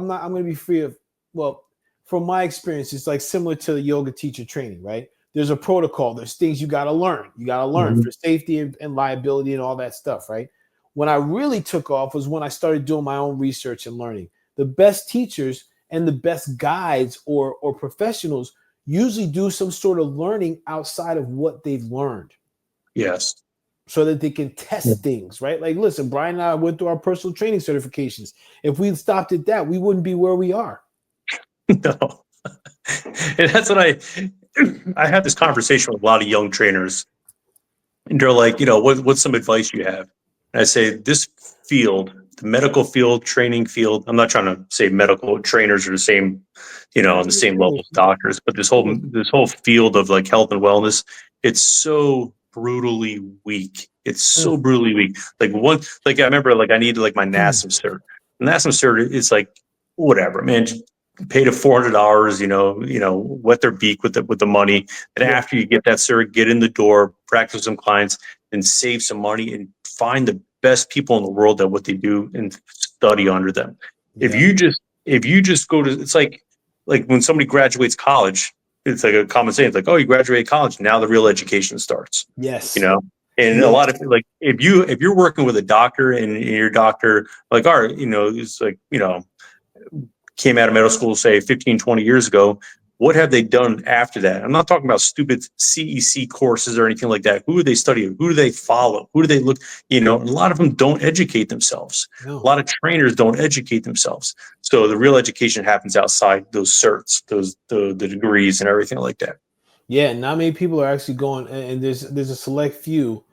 gonna be free of, well, from my experience, it's like similar to the yoga teacher training, right? There's a protocol. There's things you got to learn. You got to learn for safety and liability and all that stuff, right? When I really took off was when I started doing my own research and learning. The best teachers and the best guides or professionals usually do some sort of learning outside of what they've learned. Yes. So that they can test things, right? Like, listen, Brian and I went through our personal training certifications. If we stopped at that, we wouldn't be where we are. No. And that's what I had this conversation with a lot of young trainers, and they're like, what's some advice you have? And I say, this field, the medical field, training field, I'm not trying to say medical trainers are the same, on the same level as doctors, but this whole field of like health and wellness, it's so brutally weak. It's so brutally weak. Like I remember, like, I needed like my NASM cert. NASM cert is like, whatever, man. Pay to $400, wet their beak with the money. And after you get that cert, get in the door, practice some clients, and save some money and find the best people in the world at what they do and study under them. Yeah. If you just go to, it's like when somebody graduates college, it's like a common saying. It's like, oh, you graduate college, now the real education starts. Yes. And a lot of, like, if you're working with a doctor and your doctor, like, all right, it's like, came out of medical school, say 15, 20 years ago, what have they done after that? I'm not talking about stupid CEC courses or anything like that. Who do they study? Who do they follow? Who do they look? A lot of them don't educate themselves. No. A lot of trainers don't educate themselves. So the real education happens outside those certs, the degrees and everything like that. Yeah, not many people are actually going, and there's a select few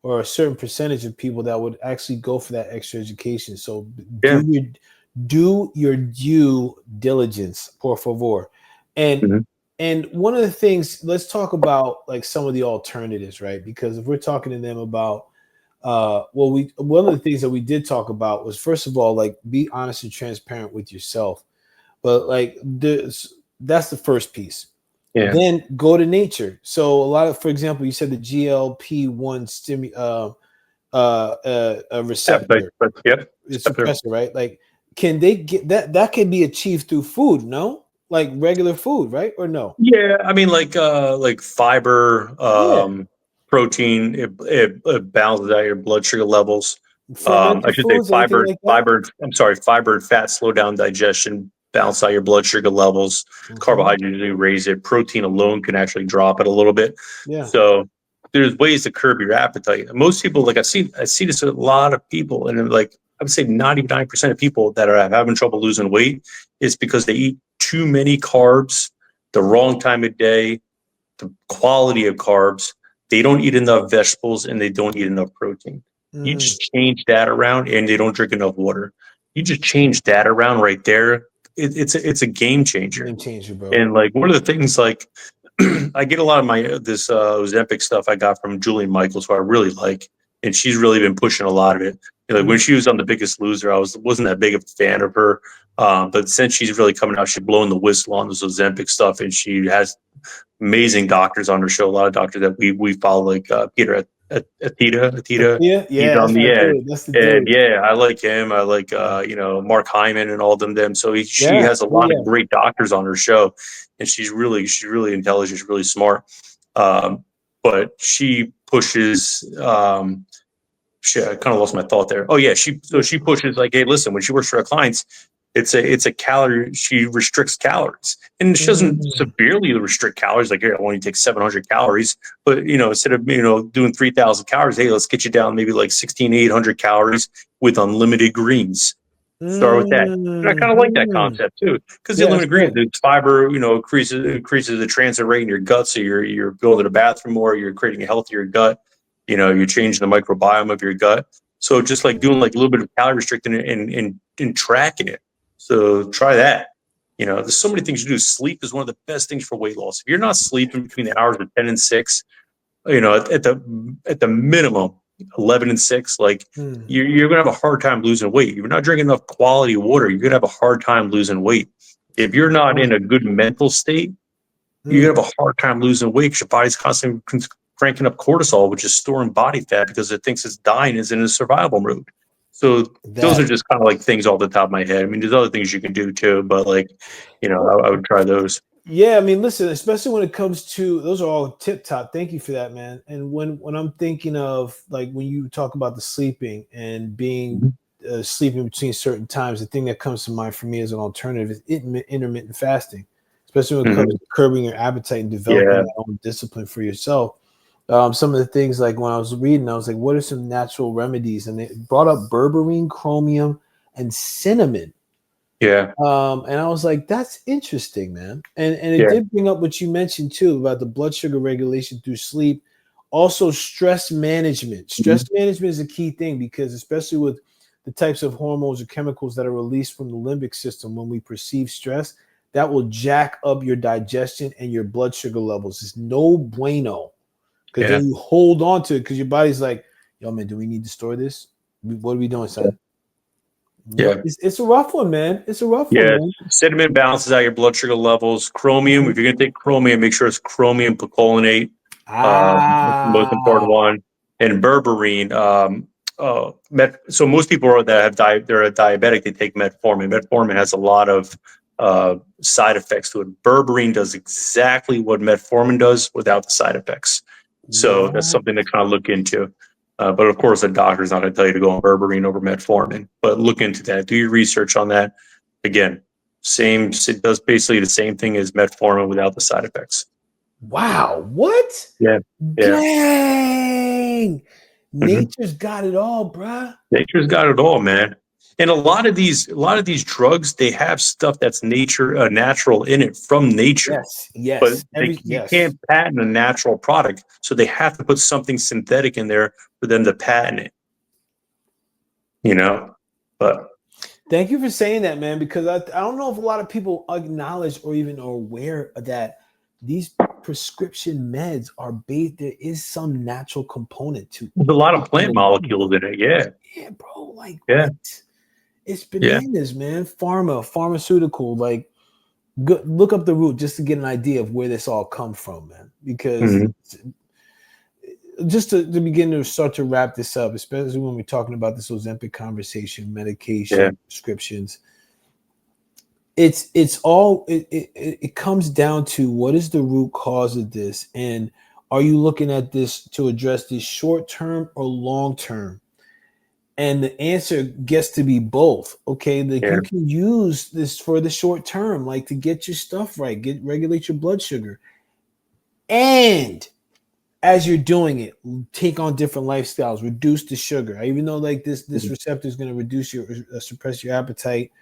or a certain percentage of people that would actually go for that extra education. So Yeah. do your due diligence, por favor. And Mhm. and one of the things, let's talk about like some of the alternatives, right? Because if we're talking to them about one of the things that we did talk about was, first of all, like, be honest and transparent with yourself. But like that's the first piece. Yeah. Then go to nature. So a lot of, for example, you said the GLP-1 a receptor, Yep. suppressor, right? Like, can they get that? That can be achieved through food, no? Like regular food, right? Or no? Yeah, I mean, like fiber, Yeah, protein, it balances out your blood sugar levels. I fermented should say foods, anything like that. fiber and fat slow down digestion, balance out your blood sugar levels. Hmm. Carbohydrates usually raise it. Protein alone can actually drop it a little bit. Yeah. So there's ways to curb your appetite. Most people, like I see this with a lot of people, and like I would say 99% of people that are having trouble losing weight is because they eat too many carbs, the wrong time of day, the quality of carbs. They don't eat enough vegetables and they don't eat enough protein. You Mm, just change that around, and they don't drink enough water. You just change that around right there. It's a game changer. game changer, bro. And like one of the things, like I get a lot of my this Ozempic stuff I got from Julian Michaels, who I really like, and she's really been pushing a lot of it. And like when Mm, she was on The Biggest Loser, wasn't that big of a fan of her, but since she's really coming out, she's blowing the whistle on this Ozempic stuff, and she has amazing doctors on her show. A lot of doctors that we follow, like Peter Atita. yeah, He's yeah. on That's the my edge. dude. That's the And dude. yeah, I like him. I like Mark Hyman and all them. So she Yeah, has a yeah, lot of yeah. great doctors on her show, and she's really intelligent, she's really smart. But she pushes. Shit, I kind of lost my thought there. Oh yeah, she pushes like, hey, listen, when she works for her clients, it's a calorie. She restricts calories, and she doesn't Mm, severely restrict calories. Like, here, I want you to take 700 calories, but instead of doing 3,000 calories, hey, let's get you down maybe like 16,800 calories with unlimited greens. Start with that. And I kind of like that mhm. concept too, because the Yeah, that's unlimited greens, good. the fiber, increases the transit rate in your gut, so you're going to the bathroom more, you're creating a healthier gut. You're changing the microbiome of your gut. So just like doing like a little bit of calorie restricting and tracking it. So try that. There's so many things you do. Sleep is one of the best things for weight loss. If you're not sleeping between the hours of 10 and 6, at the minimum 11 and 6, like Mm, you're gonna have a hard time losing weight. If you're not drinking enough quality water, you're gonna have a hard time losing weight. If you're not in a good mental state, you're mm. gonna have a hard time losing weight because your body's constantly cranking up cortisol, which is storing body fat because it thinks it's dying, is in a survival mode. So those That. are just kind of like things off the top of my head. I mean, there's other things you can do too, but like, I would try those. Yeah, I mean, listen, especially when it comes to, those are all tip top. Thank you for that, man. And when I'm thinking of, like, when you talk about the sleeping and being Mhm. sleeping between certain times, the thing that comes to mind for me as an alternative is intermittent fasting, especially when it comes Mhm. to curbing your appetite and developing Yeah, that own discipline for yourself. Some of the things, like when I was reading, I was like, what are some natural remedies? And they brought up berberine, chromium, and cinnamon. yeah, And I was like, that's interesting, man. And it yeah. did bring up what you mentioned too about the blood sugar regulation through sleep. Also, stress management. Mhm. Stress management is a key thing, because especially with the types of hormones or chemicals that are released from the limbic system when we perceive stress, that will jack up your digestion and your blood sugar levels. It's no bueno, because Yeah, then you hold on to it because your body's like, yo, man, do we need to store this? What are we doing, son? No, yeah. it's a rough one, man. It's a rough one, Yeah, man. cinnamon balances out your blood sugar levels. Chromium, Mhm. if you're going to take chromium, make sure it's chromium picolinate. That's the most important Ah, one. And berberine. So most people that have they're a diabetic, they take metformin. Metformin has a lot of side effects to it. Berberine does exactly what metformin does without the side effects. So that's what? something to kind of look into. But of course, the doctor's not going to tell you to go on berberine over metformin. But look into that. Do your research on that. Again, it does basically the same thing as metformin without the side effects. Wow, what? Yeah, yeah. Dang. Hmm. Nature's got it all, bruh. Nature's got it all, man. And a lot of these drugs, they have stuff that's natural in it from nature. Yes, But yes. you Yes. can't patent a natural product, so they have to put something synthetic in there for them to patent it, but Thank you for saying that, man, because I don't know if a lot of people acknowledge or even are aware that these prescription meds are based. There is some natural component to there's a lot of plant molecules in it. Yeah, bro. Like, Yeah. what? It's bananas, man. Pharmaceutical. Like, look up the root just to get an idea of where this all come from, man. Because just to begin to start to wrap this up, especially when we're talking about this Ozempic conversation, medication, prescriptions, it comes down to what is the root cause of this, and are you looking at this to address this short term or long term? And the answer gets to be both. Okay, like you can use this for the short term, like to get your stuff right, regulate your blood sugar, and as you're doing it, take on different lifestyles, reduce the sugar. I even know like this receptor is going to reduce your suppress your appetite,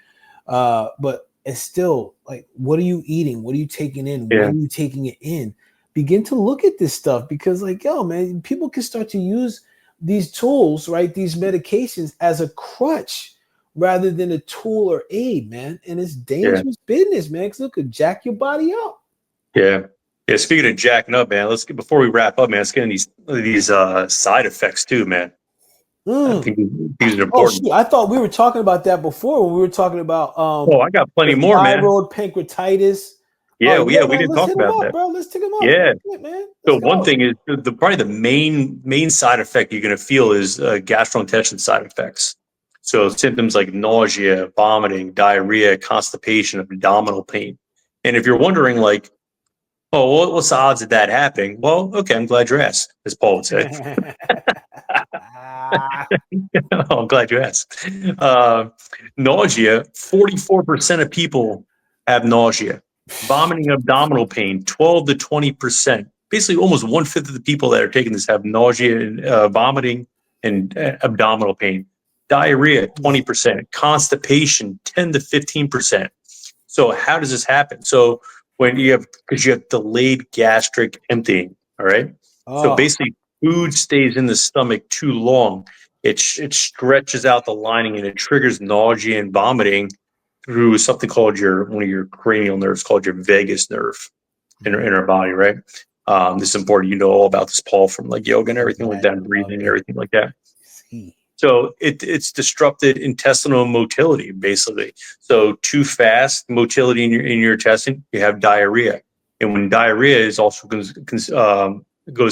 but it's still like, what are you eating? What are you taking in? When are you taking it in? Begin to look at this stuff, because like, yo, man, people can start to use these tools, right? These medications as a crutch rather than a tool or aid, man. And it's dangerous business, man, because it could jack your body up. Yeah. Speaking of jacking up, man, before we wrap up, man, let's get into these side effects too, man. I think these are important. Oh, shoot. I thought we were talking about that before when we were talking about I got plenty more, man. Thyroid, pancreatitis. Yeah, we man, didn't talk about that, bro. Let's take them up. Yeah. Man. So one thing is probably the main side effect you're going to feel is gastrointestinal side effects. So symptoms like nausea, vomiting, diarrhea, constipation, abdominal pain. And if you're wondering, like, oh, what's the odds of that happening? Well, okay, I'm glad you asked, as Paul would say. I'm glad you asked. Nausea, 44% of people have nausea. Vomiting, abdominal pain, 12 to 20%. Basically, almost 1/5 of the people that are taking this have nausea and vomiting and abdominal pain. Diarrhea, 20%. Constipation, 10 to 15%. So how does this happen? So because you have delayed gastric emptying, all right? So basically, food stays in the stomach too long. It stretches out the lining and it triggers nausea and vomiting through something called one of your cranial nerves, called your vagus nerve in our body, right? This is important. You know all about this, Paul, from like yoga and everything like that, and breathing and everything like that. So it's disrupted intestinal motility, basically. So too fast motility in your intestine, you have diarrhea. And when diarrhea is also goes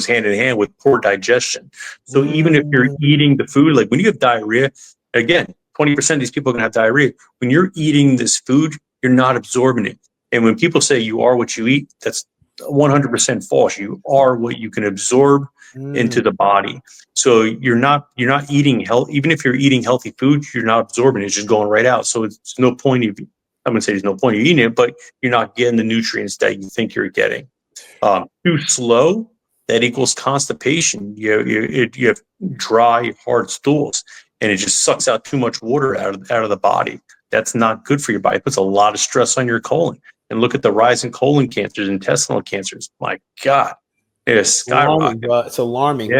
hand in hand with poor digestion. So even if you're eating the food, like when you have diarrhea, again, 20% of these people are going to have diarrhea. When you're eating this food, you're not absorbing it. And when people say you are what you eat, that's 100% false. You are what you can absorb into the body. So you're not eating health. Even if you're eating healthy food, you're not absorbing it. It's just going right out. So it's no point I'm going to say there's no point of eating it, but you're not getting the nutrients that you think you're getting. Too slow, that equals constipation. You have dry, hard stools, and it just sucks out too much water out of the body. That's not good for your body. It puts a lot of stress on your colon. And look at the rise in colon cancers, intestinal cancers. My God, it's skyrocketing. It's alarming.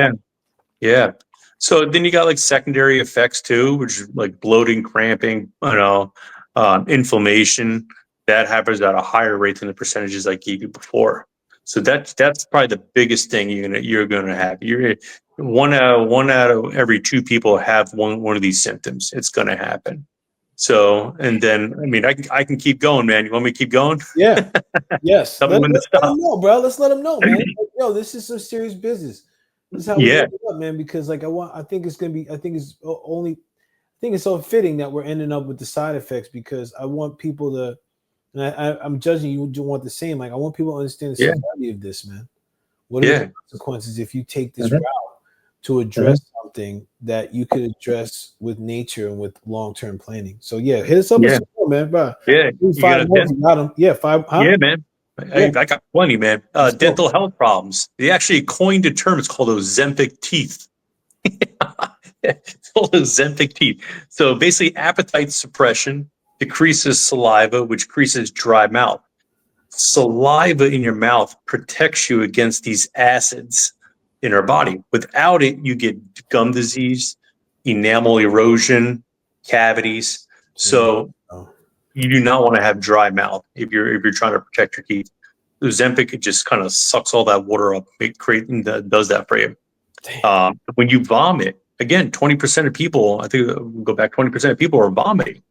Yeah. So then you got like secondary effects too, which is like bloating, cramping, inflammation. That happens at a higher rate than the percentages I gave you before. So that's probably the biggest thing you're gonna have. You're one out of every 2 people have one of these symptoms. It's gonna happen. So, and then I can keep going, man. You want me to keep going? Yeah. Yes. Tell me when to stop. Let them know, bro. Let's let them know, man. Like, yo, this is some serious business. This is how we end up, man. Because like I think it's so fitting that we're ending up with the side effects, because I want people to. And I'm judging you do want the same. Like, I want people to understand the severity of this, man. What are the consequences if you take this route to address something that you could address with nature and with long-term planning? So hit us up with some more, man. Bro. Yeah, five more. You got them. Yeah, 5. Huh? Yeah, man. I got plenty, man. Dental health problems. They actually coined a term. It's called Ozempic teeth. It's called Ozempic teeth. So basically, appetite suppression decreases saliva, which decreases dry mouth. Saliva in your mouth protects you against these acids in our body. Without it, you get gum disease, enamel erosion, cavities. So you do not want to have dry mouth if you're trying to protect your teeth. Ozempic, it just kind of sucks all that water up. It does that for you. When you vomit, again, 20% of people, I think we'll go back, 20% of people are vomiting.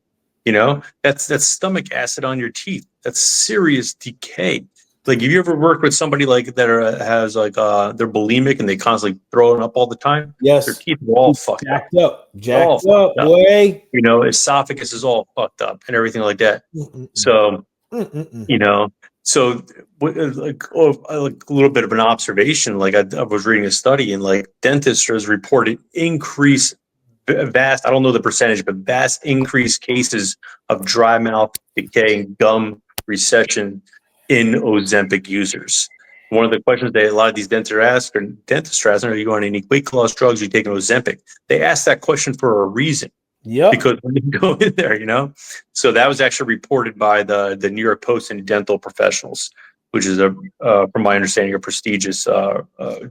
You know, that's stomach acid on your teeth. That's serious decay. Like, have you ever worked with somebody like that has like they're bulimic and they constantly throwing up all the time? Yes. Their teeth are all fucked up. Jacked up, boy. You know, esophagus is all fucked up and everything like that. So, you know, so like a little bit of an observation. Like I was reading a study, and like dentists reported vast, I don't know the percentage, but vast increased cases of dry mouth, decay, and gum recession in Ozempic users. One of the questions that a lot of these dentists ask, are you on any weight loss drugs? Are you taking Ozempic? They ask that question for a reason. Yeah. Because when you go in there, you know. So that was actually reported by the New York Post and Dental Professionals, which is from my understanding, a prestigious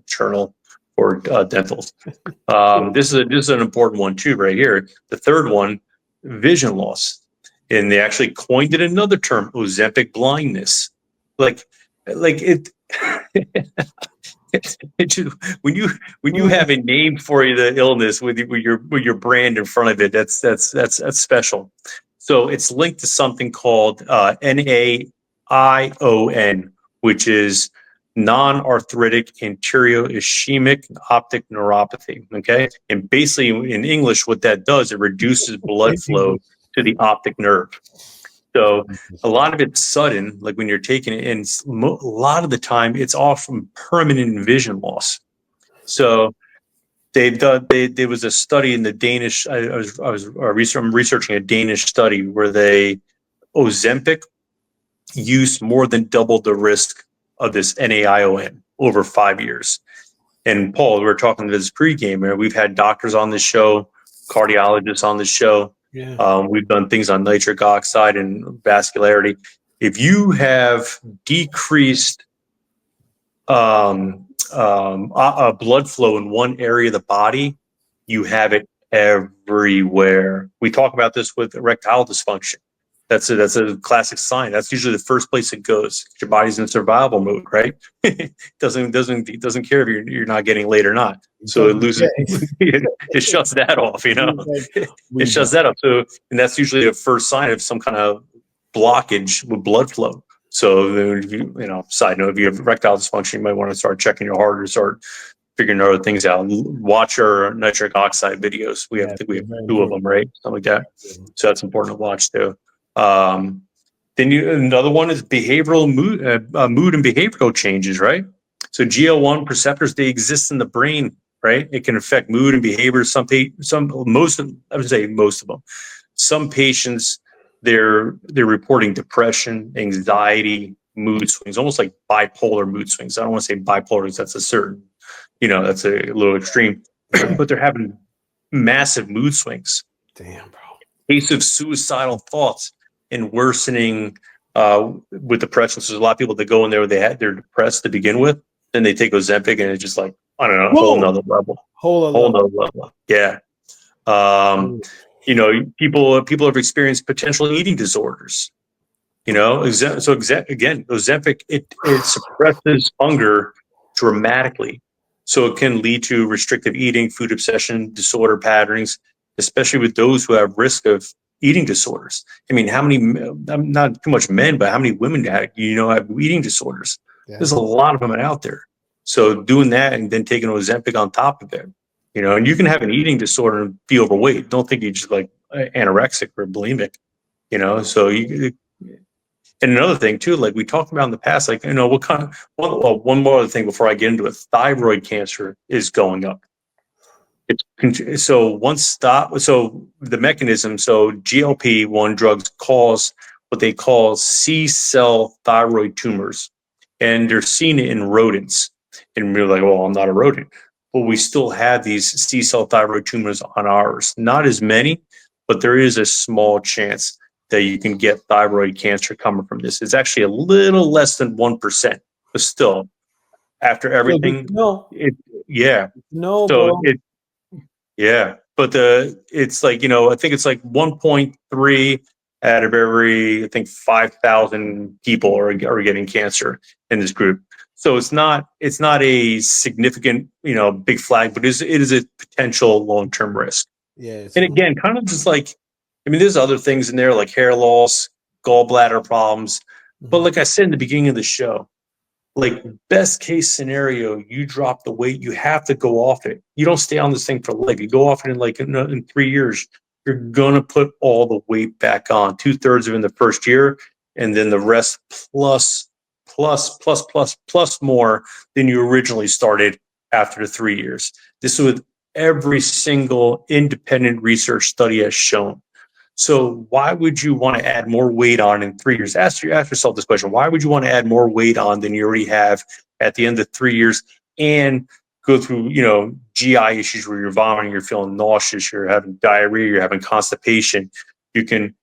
journal for dentals. This is an important one too, right here. The third one, vision loss, and they actually coined it another term, Ozempic blindness. Like it. When you have a name for the illness with your brand in front of it, that's special. So it's linked to something called NAION, which is non-arthritic anterior ischemic optic neuropathy. Okay, and basically in English, what that does, it reduces blood flow to the optic nerve. So a lot of it's sudden, like when you're taking it, and a lot of the time it's often permanent vision loss. So there was a study in the Danish. I'm researching a Danish study where Ozempic use more than doubled the risk of this NAION over 5 years. And Paul, we were talking to this pregame, and we've had doctors on this show, cardiologists on the show. Yeah. We've done things on nitric oxide and vascularity. If you have decreased blood flow in one area of the body, you have it everywhere. We talk about this with erectile dysfunction. That's a classic sign. That's usually the first place it goes. Your body's in survival mode, right? It doesn't care if you're not getting laid or not. So it loses. It shuts that off. You know, it shuts that off. So, and that's usually a first sign of some kind of blockage with blood flow. So, side note, if you have erectile dysfunction, you might want to start checking your heart or start figuring other things out. Watch our nitric oxide videos. I think we have 2 of them, right? Something like that. So that's important to watch too. Then another one is behavioral mood and behavioral changes, right? So GL1 receptors, they exist in the brain, right? It can affect mood and behavior. Most of them. Some patients, they're reporting depression, anxiety, mood swings, almost like bipolar mood swings. I don't want to say bipolar because that's that's a little extreme, but they're having massive mood swings. Damn, bro. Case of suicidal thoughts and worsening with depression. So there's a lot of people that go in there, they're depressed to begin with, then they take Ozempic and it's just like, I don't know, a whole nother level. Whole nother level. Yeah. People have experienced potential eating disorders. Again, Ozempic, it suppresses hunger dramatically. So it can lead to restrictive eating, food obsession, disorder patterns, especially with those who have risk of eating disorders. I mean, how many, not too much men, but how many women have eating disorders? Yeah. There's a lot of them out there. So doing that and then taking Ozempic on top of it, and you can have an eating disorder and be overweight. Don't think you're just like anorexic or bulimic, so and another thing too, like we talked about in the past, like, one more other thing before I get into it, thyroid cancer is going up. So the mechanism, so GLP-1 drugs cause what they call C-cell thyroid tumors, and they're seen in rodents. And we're like, well, I'm not a rodent, but we still have these C-cell thyroid tumors on ours. Not as many, but there is a small chance that you can get thyroid cancer coming from this. It's actually a little less than 1%, but still, after So good everything. to know. Yeah. No, So bro. yeah, but it's like, I think it's like 1.3 out of every, I think 5,000 people are getting cancer in this group. So it's not a significant, big flag, but it is a potential long-term risk. Yeah. It's And again, kind of just like, I mean, there's other things in there like hair loss, gallbladder problems. But like I said in the beginning of the show, like best case scenario, you drop the weight, you have to go off it. You don't stay on this thing for life. You go off it in 3 years, you're gonna put all the weight back on, 2/3 of it in the first year, and then the rest plus more than you originally started after the 3 years. This is what every single independent research study has shown. So why would you want to add more weight on in 3 years? Ask yourself this question. Why would you want to add more weight on than you already have at the end of 3 years and go through, GI issues where you're vomiting, you're feeling nauseous, you're having diarrhea, you're having constipation. You can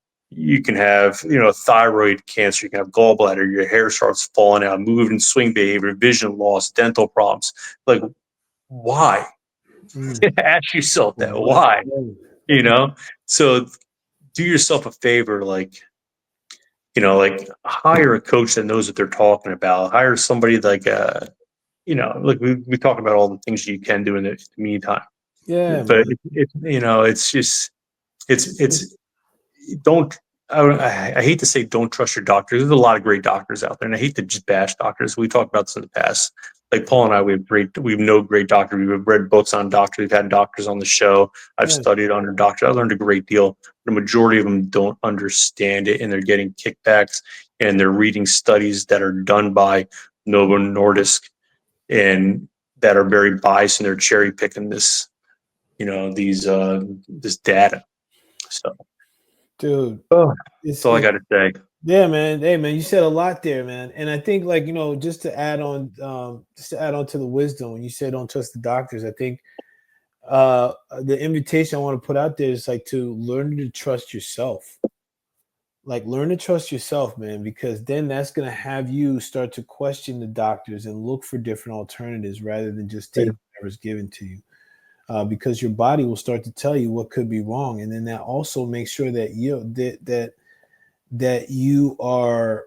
have, thyroid cancer, you can have gallbladder, your hair starts falling out, move and swing behavior, vision loss, dental problems. Like, why? Ask yourself that. Why? So do yourself a favor, like hire a coach that knows what they're talking about. Hire somebody like like we talk about all the things you can do in the meantime. Yeah, But man. it's just it's don't. I hate to say don't trust your doctors. There's a lot of great doctors out there, and I hate to just bash doctors. We talked about this in the past. Like Paul and I, we know great doctors. We've read books on doctors. We've had doctors on the show. I've studied under doctors. I learned a great deal. The majority of them don't understand it, and they're getting kickbacks, and they're reading studies that are done by Novo Nordisk, and that are very biased, and they're cherry picking this, this data. So, Dude, that's all I got to say. Yeah, man. Hey, man, you said a lot there, man. And I think, like, just to add on to the wisdom, when you said don't trust the doctors, I think the invitation I want to put out there is like to learn to trust yourself. Like, learn to trust yourself, man, because then that's going to have you start to question the doctors and look for different alternatives rather than just take whatever's given to you. Because your body will start to tell you what could be wrong, and then that also makes sure that you are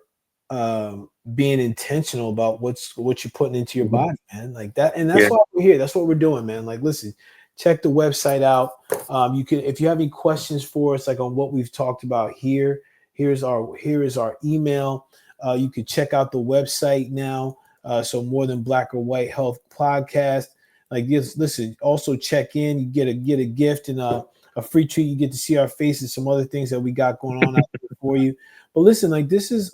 being intentional about what you're putting into your body, man. Like that, and that's why we're here. That's what we're doing, man. Like, listen, check the website out. You can, if you have any questions for us, like on what we've talked about here. Here is our email. You can check out the website now. So More Than Black or White Health Podcast. Like, yes, listen. Also check in. You get a gift and a free treat. You get to see our faces, some other things that we got going on out there for you. But listen, like this is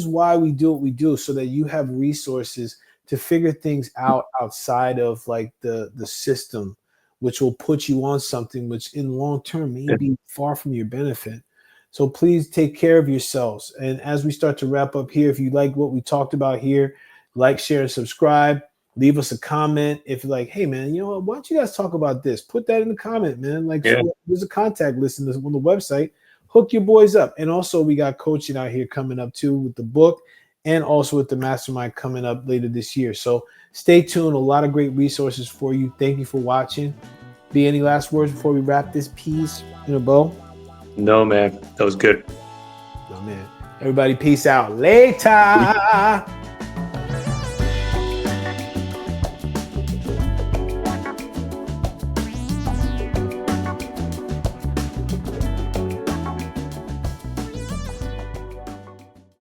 why we do what we do, so that you have resources to figure things out outside of like the system, which will put you on something which in long term may be far from your benefit. So please take care of yourselves. And as we start to wrap up here, if you like what we talked about here, like, share, and subscribe. Leave us a comment. If you're like, hey, man, you know what? Why don't you guys talk about this? Put that in the comment, man. Like, so there's a contact list on the website. Hook your boys up. And also, we got coaching out here coming up, too, with the book and also with the mastermind coming up later this year. So stay tuned. A lot of great resources for you. Thank you for watching. B, any last words before we wrap this piece in a bow? No, man. That was good. Oh, man. Everybody, peace out. Later.